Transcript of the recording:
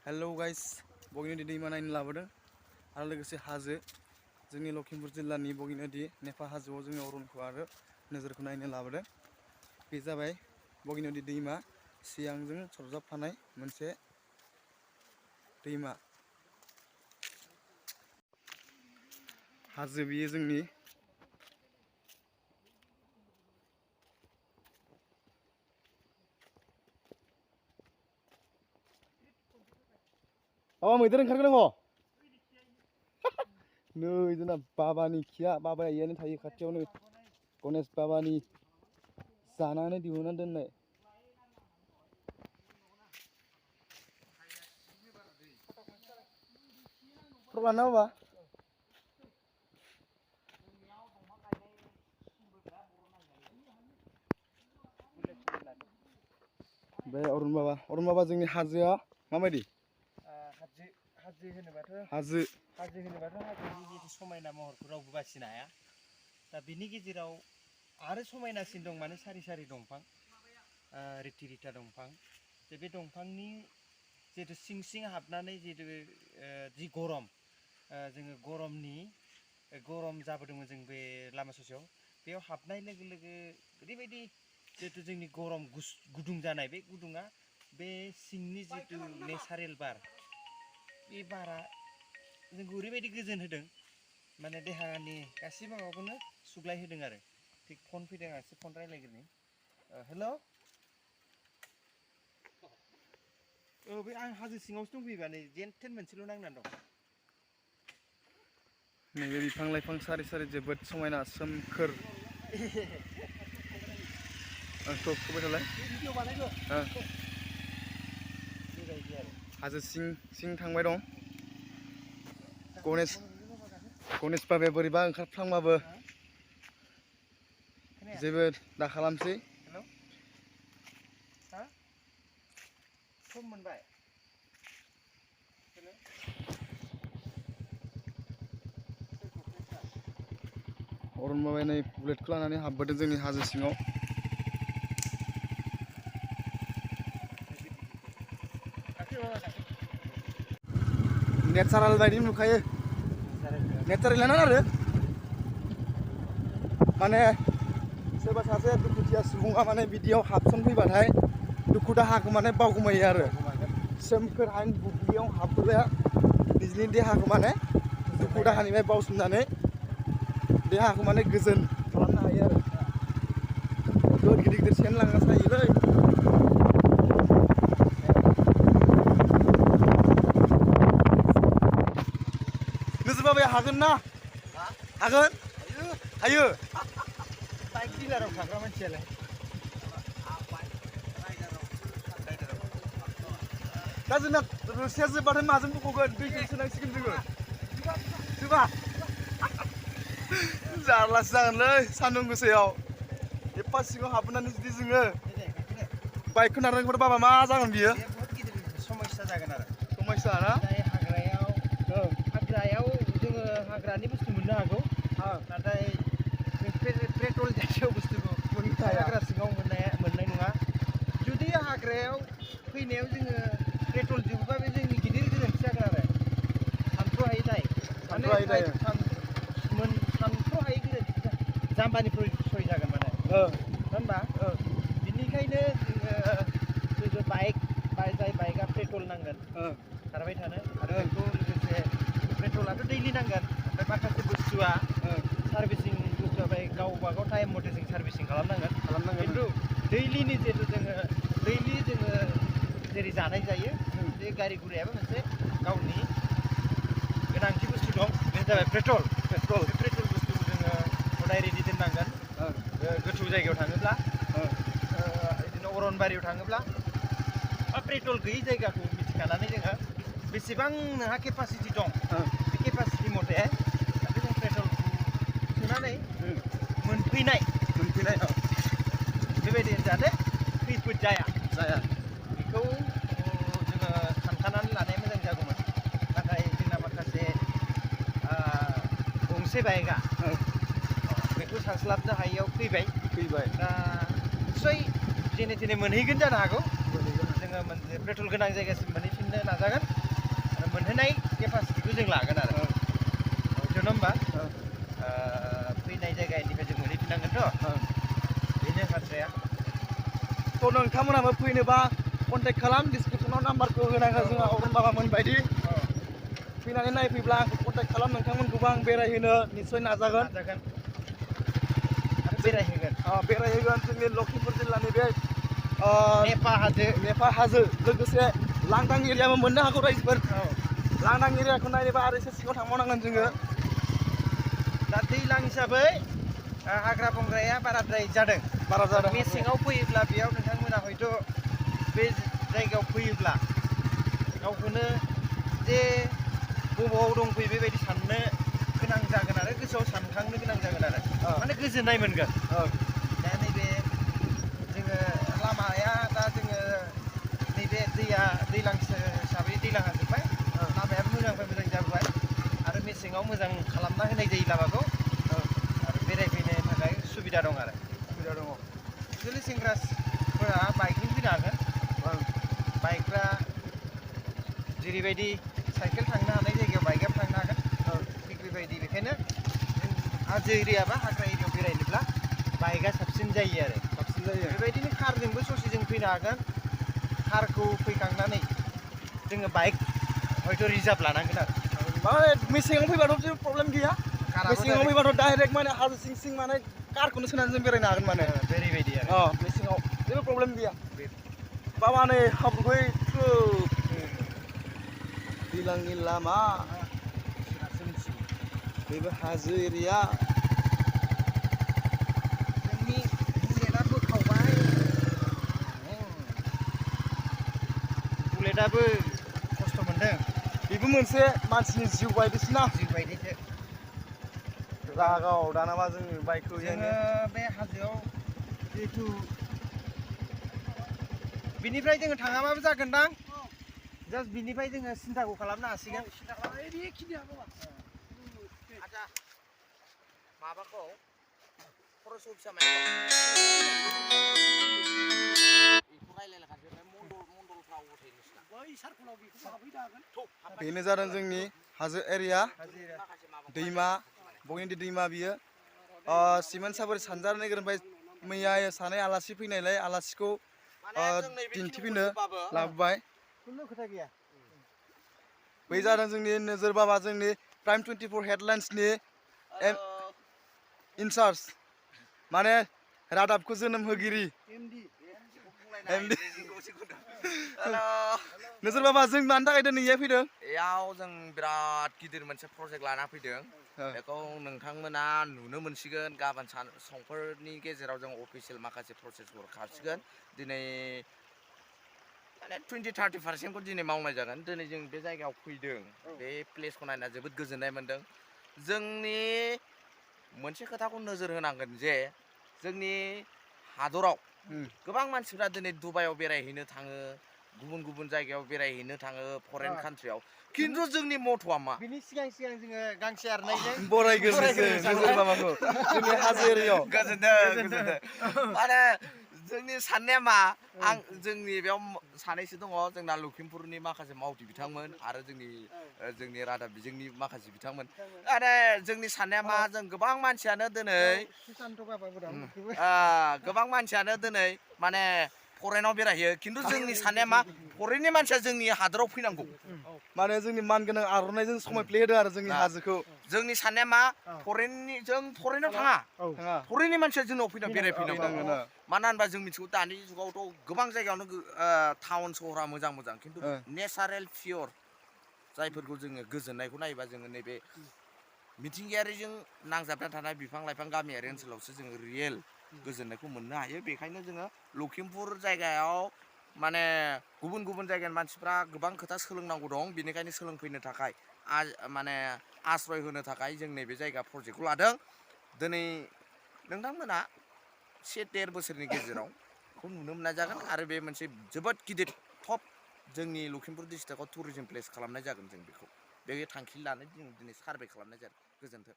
hello guys बोगिनदी दैमा नायनो लाबोदों आरो लोगोसे हाजो जोंनि लखिमपुर जिल्लानि बोगिनदी नेपा हाजोआव जोंनि अरुनखौ आरो नोजोरखौ नायनो लाबोदों बे जाबाय बोगिनदी दैमा सियांजों सरजाबफानाय मोनसे दैमा हाजो बियो जोंनि Oh, मैदेर ओंखारगोन दङ नै जोंना बाबानि खिया बाबाया इयानो थायो खाथियावनो गणेश बाबानि जानानै दिहुनना दोननाय प्रलाना बाबा बे अरुण बाबा जोंनि हाजोआ माबायदि हाजो हाजोनि समायना महरखौ रावबो बासिनो हाया दा बिनि गेजेराव आरो समायनासिन दं माने सारि सारि दंफां रिथि रिथा दंफां बे दंफांनि जितु सिं सिं हाबनानै जितु जि गरम जोङो गरम जाबोदोंमोन जों बे लामा ससेयाव बेयाव हाबनाय लोगो लोगो ओरैबायदि जितु जोंनि गरम गुदुं जानाय बे गुदुङा बे सिंनि जितु नेचारेल बार बे बारा जोंखौ ओरैबायदि गोजोन होदों माने देहानि गासैबो माबाखौनो सुग्लाय होदों आरो थिग फन फैदों आं एसे फन रायलायग्रोनि हेल' बे आं हाजो सिङावसो दंफैयोबा नै जेनथेन मोनसेल' नांनानै दं नैबे बिफां लाइफां सारि सारि जोबोद समायना सोमखोर खोबाय थालाय हाजो सिं थांबाय दं गणेश बाबाया बोरैबा ओंखारफ्लांबाबो जेबो दा खालामसै सम मोनबाय अरुण बाबाया नै बुलेटखौ लानानै हाबबोदों जोंनि हाजो सिङाव नेचारेल बायदि नुखायो नेचारेलानो आरो माने सोरबा सासे दुखुथिया सुबुङा माने बिदियाव हाबसनफैबाथाय दुखु दाहाखौ माने बावगोमायो आरो सोमखोर हायेन बुब्लियाव हाबबोला निजनि देहाखौ माने दुखु दाहानिफ्राय बावसोमनानै देहाखौ माने गोजोन खालामनो हायो आरो जोबोद गिदिर गिदिर सेन लांना सायोलै नोजोर बाबाया हागोन ना हागोन हायो बाइक डिलाराव थाग्रा मानसियालाय दा जोंना रोसिया जोबबाथाय माजों बुख'गोन दैजों सोनांसिगोन जोङो जोबा जारलासो जागोनलै सान्दुं गोसायाव एफा सिङाव हाबबोनानै जुदि जोङो बाइकखौ नारनांगौबा बाबा मा जागोन बियो बहुत गिदिर समस्या जागोन आरो समस्या ना हाग्रायाव जोङो हाग्रानि बुस्थु मोननो हागौ नाथाय पेट्रल जाथिय बुस्थुखौ हाग्रा सिङाव मोननाय नङा जुदि हाग्रायाव फैनायाव जोङो पेट्रल जोबोबा बे जोंनि गिदिर गोरोन्थि जागोन आरो सानथ्र'हायै सानथ्र'हायै गोरोन्थि जाम्बानिफ्राय सय जागोन माने होनबा बिनिखायनो जोङो जाय बाइकआ पेट्रल नांगोन खारबाय थानो आरो बेखौ लोगोसे पेट्रलाथ' दैलि नांगोन ओमफ्राय माखासे बुस्थुआ सार्भिसिं बुस्थुआ बे गावबागाव टाइम मथे जों सार्भिसिं खालामनांगोन खिन्थु दैलिनि जिहेतु जोङो जेरै जानाय जायो बे गारि गुरायाबो मोनसे गावनि गोनांथि बुस्थु दं बेनो जाबाय पेट्रल बुस्थुखौ जोङो हदाय रेडि दोननांगोन गोथौ जायगायाव थाङोब्ला बिदिनो अरनबारियाव थाङोब्ला बा पेट्रल गैयै जायगाखौ मिथिखानानै जोङो बेसेबां नोंहा केपासिटि दं बे केपासिटि मथे जों पेट्रलखौ सोनानै मोनफैनाय बेबायदि जाहाथे खैफोद जाया बेखौ जोङो सानखानानै लानाया मोजां जागौमोन नाथाय जोंना माखासे गंसे बाइकआ बेखौ सानस्लाबनो हायियाव फैबाय दा निस्सय जेने थेने मोनहैगोन जानो हागौ जोङो मोनसे पेट्रल गोनां जायगासिम मोनहैफिननो नाजागोन आरो मोनहैनाय केपासिटिखौ जों लागोन आरो हयथ' होमबा फैनाय जायगानिफ्राय जों मोनहैफिननांगोनथ' बेनो बाथ्राया थ' नोंथांमोनाबो फैनोबा कन्टेक्ट खालाम डिसक्रिपसनाव नाम्बारखौ होनांगोन जोंहा अरुन बाबामोन बायदि फैनानै नायफैब्ला आंखौ कन्टेक्ट खालाम नोंथांमोनखौबो आं बेरायहोनो निस्सय नाजागोन आरो बेरायहोगोन जोंनि लखिमपुर जिल्लानि बे नेपा हाजो लोगोसे लांदां एरियाबो मोननो हागौ रायजोफोर लांदां एरियाखौ नायनोबा आरो एसे सिगाङाव थांबावनांगोन जोङो दा दैज्लां हिसाबै हाग्रा बंग्राया बाराद्राय जादों मेसेङाव फैयोब्ला बेयाव नोंथांमोना हयथ' बे जायगायाव फैयोब्ला गावखौनो जे बबाव दंफैयो बेबायदि साननो गोनां जागोन आरो गोसोआव सानखांनो गोनां जागोन आरो माने गोजोननाय मोनगोन दा नैबे जोङो लामाया दा जोङो नैबे दैया दैज्लां हिसाबै दैज्लाङा जोब्बाय लामायाबो मोजांनिफ्राय मोजां जाबोबाय आरो मेसेङाव मोजां खालामना होनाय जायो लामाखौ आरो बेरायफैनो थाखाय सुबिदा दं आरो एक्सुवेलि सेंग्राफोरा बाइकजों फैनो हागोन बाइकफ्रा जेरैबायदि साइकेल थांनो हानाय जायगायाव बाइकआबो थांनो हागोन थिग बेबायदि बेखायनो हाजो एरिया बा हाग्रा एरियायाव बेरायनोब्ला बाइकआ साबसिन जायो आरो बेबायदिनो कारजोंबो ससेजों फैनो हागोन कारखौ फैखांनानै जोङो बाइक हयथ' रिजार्भ लानांगोन आरो माने मेसेङाव फैबाथ' जेबो प्रब्लेम गैया मेसेङाव फैबाथ' डाइरेक्ट माने हाजो सिं सिं माने कारखौनो सोनानै जों बेरायनो हागोन माने बेबायदि आरो मेसेङाव जेबो प्रब्लेम गैया बाबा नै हाब्रुखै दैलांनि लामा बेबो हाजो एरिया जोंनि बुलेटआ बोखावबाय बुलेटआबो खस्थ' मोनदों बेबो मोनसे मानसिनि जिउ बायदिसिना जिउ बायदिसो रागाव दानाबा जोङो बाइकखौ जोङो बे हाजोआव जिहेथु बिनिफ्राय जोङो थाङाबाबो जागोनदां जास्ट बिनिफ्राय जोङो सिन्थाखौ खालामनो हासिगोन आच्छा माबाखौ खरस अफिसा बेनो जादों जोंनि हाजो एरिया दैमा बगिनदि दैमा बियो सिमेन्ट सापरि सानजार नोगोरनिफ्राय मैया सानै आलासि फैनायलाय आलासिखौ दिन्थिफैनो लाबोबाय खोथा गैया बै जादों जोंनि नोजोर बाबा जोंनि प्राइम 24 हेडलाइन्सनि इनचार्ज माने रादाबखौ जोनोम होगिरि एमडि नोजोर बाबा जों मानि थाखाय दिनै फैदों याव जों बिराद गिदिर मोनसे प्रजेक्ट लाना फैदों बेखौ नोंथांमोना नुनो मोनसिगोन गाबोन समफोरनि गेजेराव जों अफिसियेल माखासे प्रसेसफोर खारसिगोन दिनै माने 20-30% दिनै मावनाय जागोन दिनै जों बे जायगायाव फैदों बे प्लेसखौ नायना जोबोद गोजोननाय मोनदों जोंनि मोनसे खोथाखौ नोजोर होनांगोन जे जोंनि हादराव गोबां मानसिफ्रा दिनै दुबाइयाव बेरायहैनो थाङो गुबुन गुबुन जायगायाव बेरायहैनो थाङो फरेन कान्ट्रियाव खिन्थु जोंनि मथ'आ मा बिनि सिगां जोङो गांसे आरनायजों बरायग्रोनोसै नोजोर बाबाखौ जोंनि हाजो एरियायाव गोजोनदों माने जोंनि साननाया मा आं जोंनि बेयाव सानैसो दङ जोंना लखिमपुरनि माखासे मावथि बिथांमोन आरो जोंनि रादाब बिजोंनि माखासे बिथांमोन आरो जोंनि साननाया मा जों गोबां मानसियानो दिनै माने फरेनाव बेरायहैयो खिन्थु जोंनि साननाया मा फरेननि मानसिया जोंनि हादराव फैनांगौ माने जोंनि मानगोनां आर'नाइजों समायफ्लेहोदों आरो जोंनि हाजोखौ जोंनि साननाया मा फरेनाव थाङा फरेननि मानसिया जोंनाव बेरायफैनांगोन मानो होनबा जों मिथिगौ दानि जुगावथ' गोबां जायगायावनो टाउन सहरा मोजां खिन्थु नेचारेल पियर जायफोरखौ जोङो गोजोननायखौ नायोबा जोङो नैबे मिथिंगायारिजों नांजाबना थानाय बिफां लाइफां गामियारि ओनसोलावसो जोङो रियेल गोजोननायखौ मोननो हायो बेखायनो जोङो लखिमपुर जायगायाव माने गुबुन गुबुन जायगानि मानसिफ्रा गोबां खोथा सोलोंनांगौ दं बेनिखायनो सोलोंफैनो थाखाय माने आश्रय होनो थाखाय जों नैबे जायगा प्रजेक्टखौ लादों दिनै नोंथांमोना 1-1.5 बोसोरनि गेजेराव बेखौ नुनो मोननाय जागोन आरो बे मोनसे जोबोद गिदिर टप जोंनि लखिमपुर डिस्ट्रिक्टआव टुरिजम प्लेस खालामनाय जागोन जों बेखौ बे थांखि लानानै जों दिनै सार्भे खालामनाय जादों गोजोन्थों